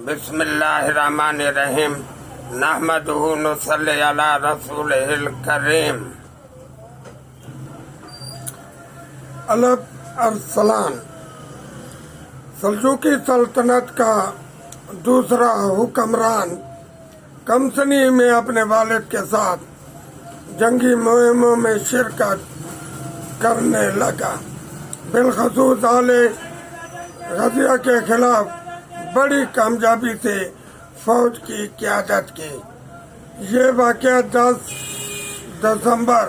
बिस्मिल्लाहिर्रहमानिर्रहीम नहमदुहु नुसल्ली अला रसूलिहिल करीम। अलग अरसलान सल्जूकी सल्तनत का दूसरा हुक्मरान कमसनी में अपने वालिद के साथ जंगी मुहिमों में शिरकत करने लगा। बिलखसूस आले गजिया के खिलाफ बड़ी कामयाबी से फौज की क़यादत की। ये वाक़या 10 दिसंबर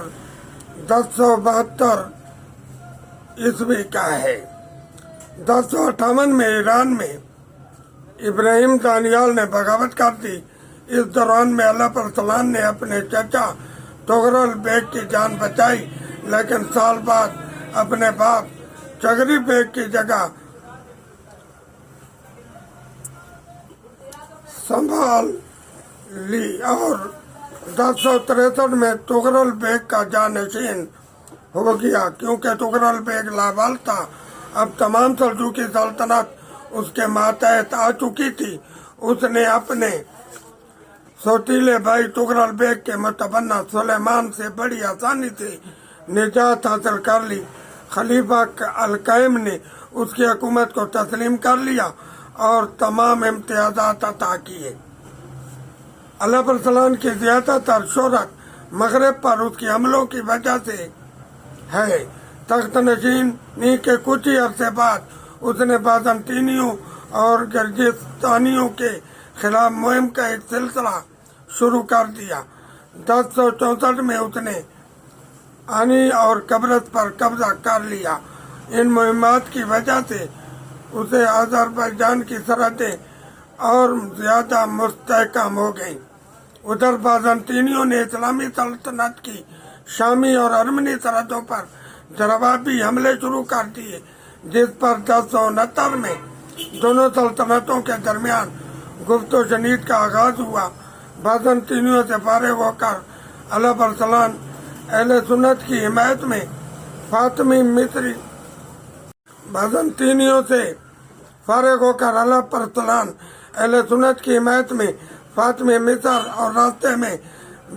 1072 ईस्वी का है। 1058 में ईरान में इब्राहिम दानियाल ने बगावत कर दी। इस दौरान में अल्लाह पर सलाम ने अपने चाचा तुगरल बेग की जान बचाई, लेकिन साल बाद अपने बाप चगरी बेग की जगह संभाल ली और 1063 में तुगरल बेग का जानशीन हो गया। क्योंकि तुगरल बेग लावाल था, अब तमाम सल्जूकी सल्तनत उसके मातहत आ चुकी थी। उसने अपने सौतीले भाई तुगरल बेग के मुतबन्ना सुलेमान से बड़ी आसानी से निजात हासिल कर ली। खलीफा अल-कायम ने उसकी हुकूमत को तस्लीम कर लिया और तमाम इम्तियाजात अता किए। अल्लाह पर सलाम की ज़्यादातर शोहरत मगरब पर उसके हमलों की वजह से है। तख्त नशीनी के कुछ ही अरसे बाद उसने बाज़ंतीनियों और गिरजिस्तानियों के खिलाफ मुहिम का एक सिलसिला शुरू कर दिया। 1064 में उसने आनी और कब्रस पर कब्जा कर लिया। इन मुहिमात की वजह से उसे अज़रबैजान की सरहदें और ज्यादा मुस्तहकम हो गईं। उधर बाज़ंतीनियों ने इस्लामी सल्तनत की शामी और अर्मनी सरहदों पर जवाबी हमले शुरू कर दिए, जिस पर 1069 में दोनों सल्तनतों के दरमियान गुफ्तो शनीद का आगाज हुआ। बाज़ंतीनियों से फारिग होकर अल्लाह पर सलाम अहले सुन्नत की हिमायत में फातिमी मिस्री बाज़ंतीनियों से फारिग होकर अल्लाह पर सलाम अहले सुन्नत की हिमायत में फातिमी मिस्र और रास्ते में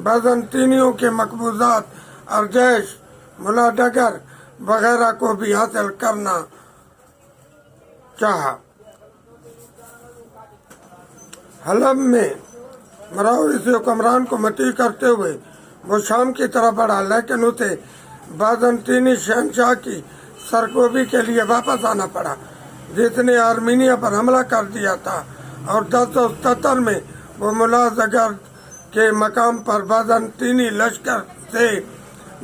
बाज़ंतीनियों के मकबूजात अरजैश मुलाडगर वगैरह को भी हासिल करना चाहा। हलब में मराविस हुक्मरान को मती करते हुए वो शाम की तरफ बढ़ा, लेकिन उसे बाज़ंतीनी शहनशाह की सरकोबी के लिए वापस आना पड़ा, जिसने आर्मीनिया पर हमला कर दिया था। और 1077 में वो मुलाजगर के मकाम पर बाज़ंतीनी लश्कर से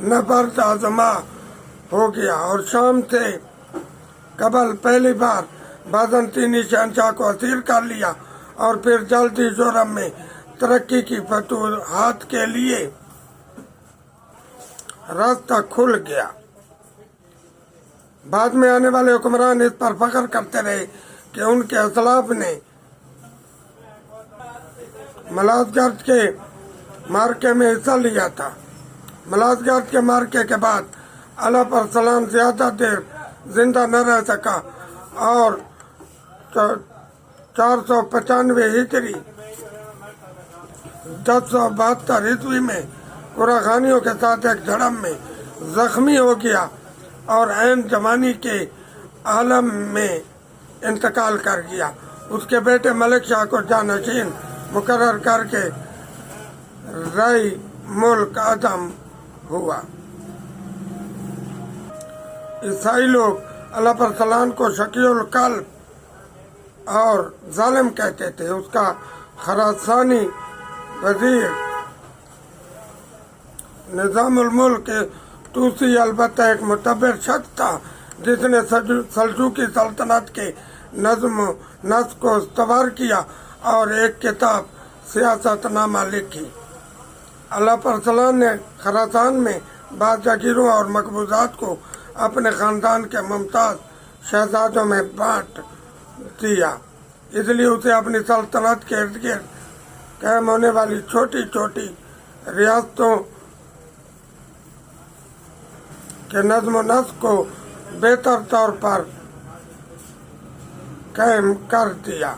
नबर्द आजमा हो गया और शाम से कबल पहली बार बाज़ंतीनी शहनशाह को असीर कर लिया और फिर जल्दी जोरम में तरक्की की फतूहात के लिए रास्ता खुल गया। बाद में आने वाले हुक्मरान इस पर फख्र करते रहे कि उनके असलाफ ने मलाजगर्द के मार्के में हिस्सा लिया था। मलाजगर्द के मार्के के बाद अल्लाह पर सलाम ज्यादा देर जिंदा न रह सका और 495 हिजरी 1072 ईस्वी में कुराखानियों के साथ एक झड़प में जख्मी हो गया और ऐन जवानी के आलम में इंतकाल कर गया। उसके बेटे मलिक शाह को जानशीन मुकर्रर करके रई मुल्क आजम हुआ। ईसाई लोग अल्लाह पर सलाम को शकीउल कल्ब और जालिम कहते थे। उसका खरासानी वजीर निजामुल मुल्क तूसी अलबत्ता एक मुतबर शख्स था, जिसने सल्जूकी सल्तनत के नज्म नस्क को इस्तवार किया और एक किताब सियासतनामा लिखी। अल्लाह पर सलाम ने खरासान में बाद जागीरों और मकबूजात को अपने खानदान के मुमताज शहजादों में बांट दिया, इसलिए उसे अपनी सल्तनत के इर्द गिर्द कायम होने वाली छोटी छोटी रियासतों के नज्म नस्क को बेहतर तौर पर कायम कर दिया।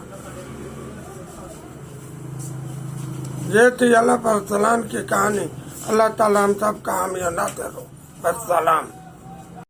یہ تھی اللہ پر سلام کی کہانی. اللہ تعالیٰ ہم سب کا حامی و ناصر ہو. السلام.